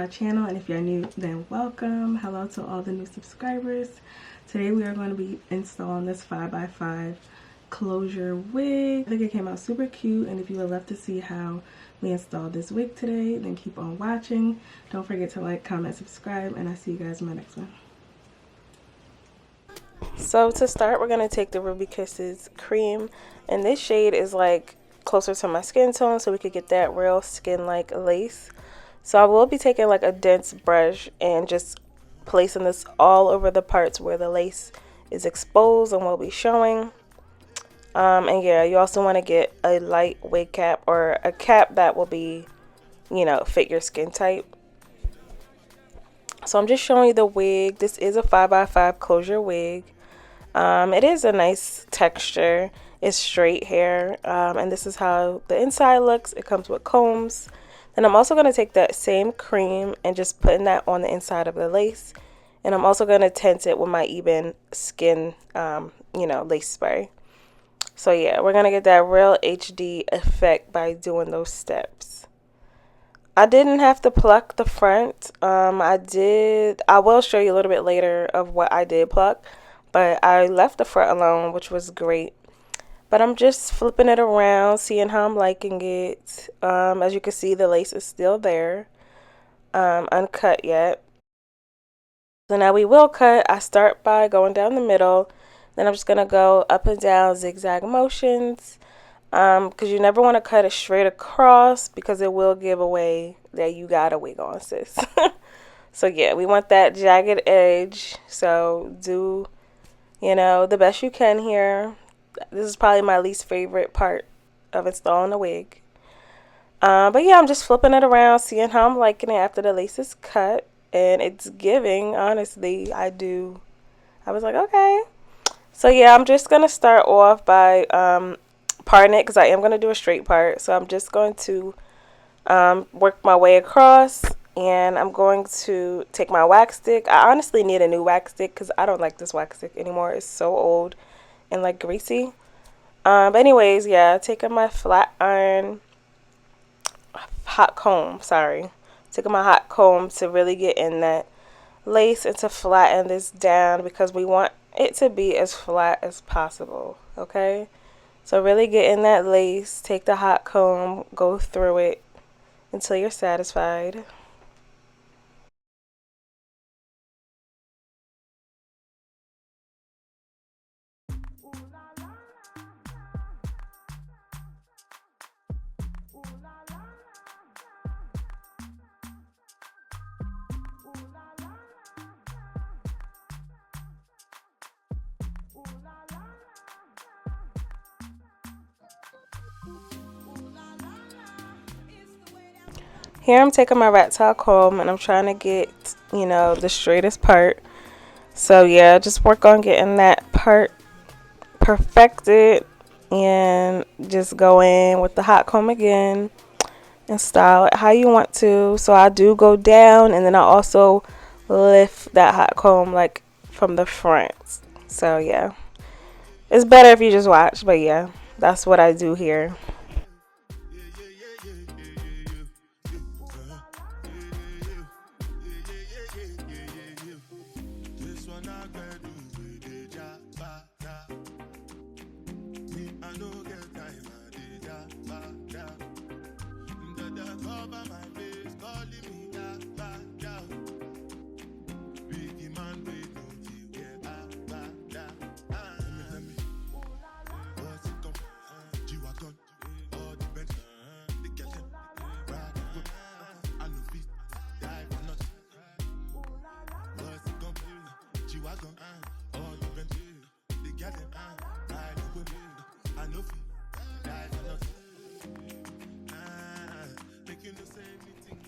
channel, and if you're new, then welcome. Hello to all the new subscribers. Today we are going to be installing this 5x5 closure wig. I think it came out super cute, and if you would love to see how we installed this wig today, then keep on watching. Don't forget to like, comment, subscribe, and I'll see you guys in my next one. So to start, we're going to take the Ruby Kisses cream, and this shade is like closer to my skin tone, so we could get that real skin-like lace. So I will be taking like a dense brush and just placing this all over the parts where the lace is exposed and will be showing. And yeah, you also want to get a light wig cap or a cap that will be, you know, fit your skin type. So I'm just showing you the wig. This is a 5x5 closure wig. It is a nice texture. It's straight hair, and this is how the inside looks. It comes with combs. And I'm also going to take that same cream and just putting that on the inside of the lace. And I'm also going to tint it with my Even Skin, you know, lace spray. So yeah, we're going to get that real HD effect by doing those steps. I didn't have to pluck the front. I will show you a little bit later of what I did pluck. But I left the front alone, which was great. But I'm just flipping it around, seeing how I'm liking it. As you can see, the lace is still there, uncut yet. So now we will cut. I start by going down the middle. Then I'm just going to go up and down zigzag motions. Because you never want to cut it straight across because it will give away that you got a wig on, sis. So yeah, we want that jagged edge. So do, you know, the best you can here. This is probably my least favorite part of installing a wig. But yeah, I'm just flipping it around, seeing how I'm liking it after the lace is cut. And it's giving, honestly. I was like, okay. So yeah, I'm just going to start off by parting it because I am going to do a straight part. So I'm just going to work my way across. And I'm going to take my wax stick. I honestly need a new wax stick because I don't like this wax stick anymore. It's so old and like greasy. But anyways, yeah, taking my hot comb to really get in that lace and to flatten this down because we want it to be as flat as possible. Okay, so really get in that lace, take the hot comb, go through it until you're satisfied. Here I'm taking my rat tail comb and I'm trying to get, you know, the straightest part. So yeah, just work on getting that part perfected and just go in with the hot comb again and style it how you want to. So I do go down and then I also lift that hot comb like from the front. So yeah, it's better if you just watch, but yeah, that's what I do here.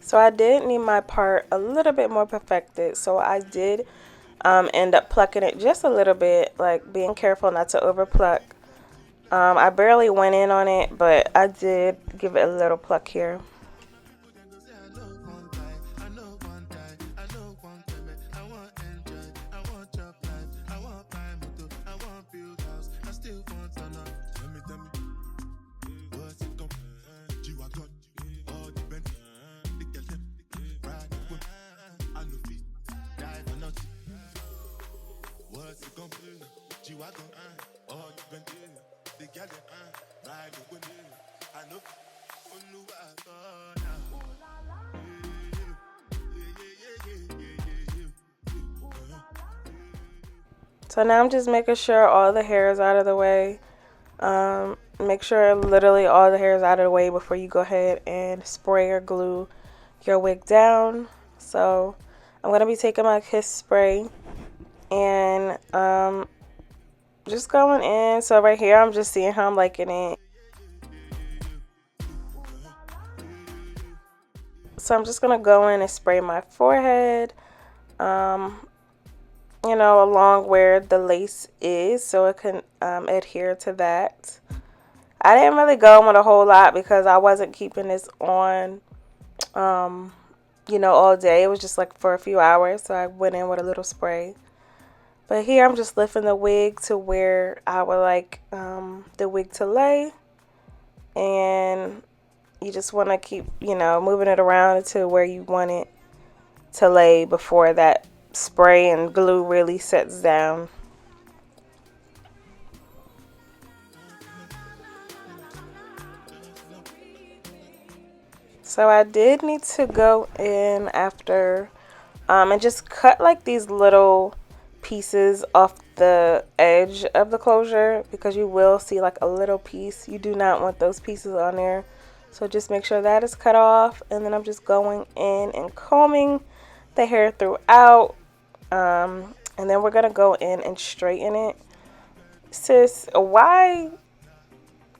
So I did need my part a little bit more perfected. So I did end up plucking it just a little bit, like being careful not to over pluck. I barely went in on it, but I did give it a little pluck here. So now I'm just making sure all the hair is out of the way. Make sure literally all the hair is out of the way before you go ahead and spray or glue your wig down. So I'm going to be taking my Kiss spray and just going in. So right here I'm just seeing how I'm liking it. So I'm just going to go in and spray my forehead, you know, along where the lace is so it can adhere to that. I didn't really go in with a whole lot because I wasn't keeping this on, you know, all day. It was just like for a few hours, so I went in with a little spray. But here I'm just lifting the wig to where I would like the wig to lay. And you just want to keep, you know, moving it around to where you want it to lay before that spray and glue really sets down. So I did need to go in after and just cut like these little pieces off the edge of the closure, because you will see like a little piece. You do not want those pieces on there. So just make sure that is cut off. And then I'm just going in and combing the hair throughout. And then we're going to go in and straighten it. Sis, why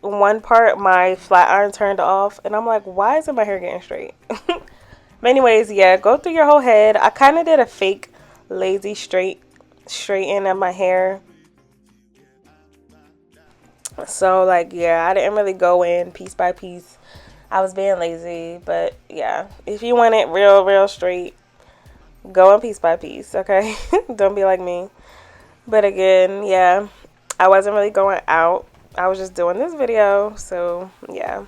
one part my flat iron turned off? And I'm like, why isn't my hair getting straight? But anyways, yeah, go through your whole head. I kind of did a fake lazy straighten of my hair. So like, yeah, I didn't really go in piece by piece. I was being lazy. But yeah, if you want it real straight, go in piece by piece, okay? Don't be like me. But again, yeah, I wasn't really going out. I was just doing this video, so yeah.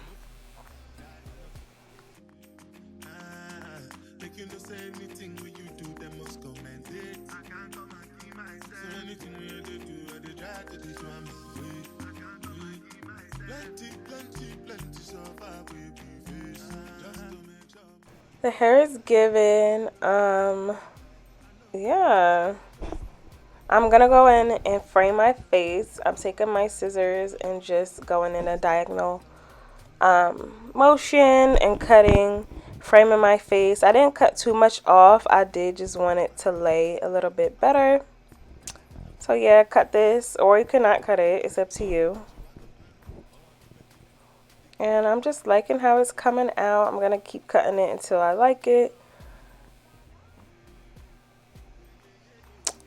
The hair is given, yeah. I'm gonna go in and frame my face. I'm taking my scissors and just going in a diagonal motion and cutting, framing my face. I didn't cut too much off. I did just want it to lay a little bit better. So yeah, cut this, or you cannot cut it. It's up to you. And I'm just liking how it's coming out. I'm gonna keep cutting it until I like it.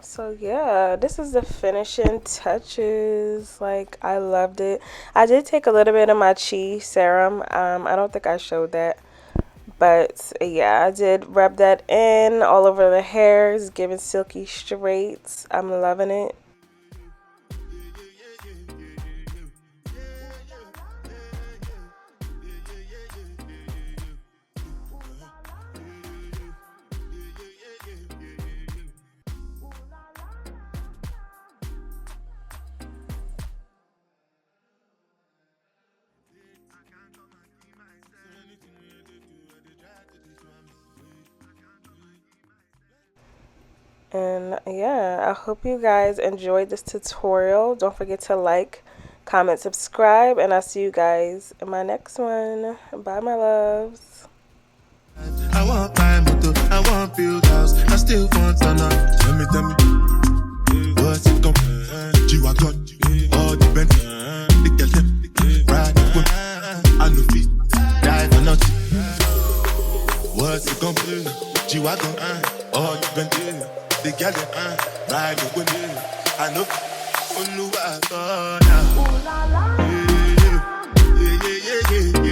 So yeah, this is the finishing touches. Like, I loved it. I did take a little bit of my Chi serum. I don't think I showed that, but yeah, I did rub that in all over the hair. It's giving silky straights. I'm loving it. And yeah, I hope you guys enjoyed this tutorial. Don't forget to like, comment, subscribe, and I'll see you guys in my next one. Bye, my loves. I want buy motor, I want build house, I still want to know. Tell me, what's it gon' be? G-Wagon, all the Bentley, the girl them, ride with me. I know feet, die for nothing. What's it gon' be? G-Wagon, all the Bentley, the girl them, ride with me. I know, oh no, I thought now. Yeah.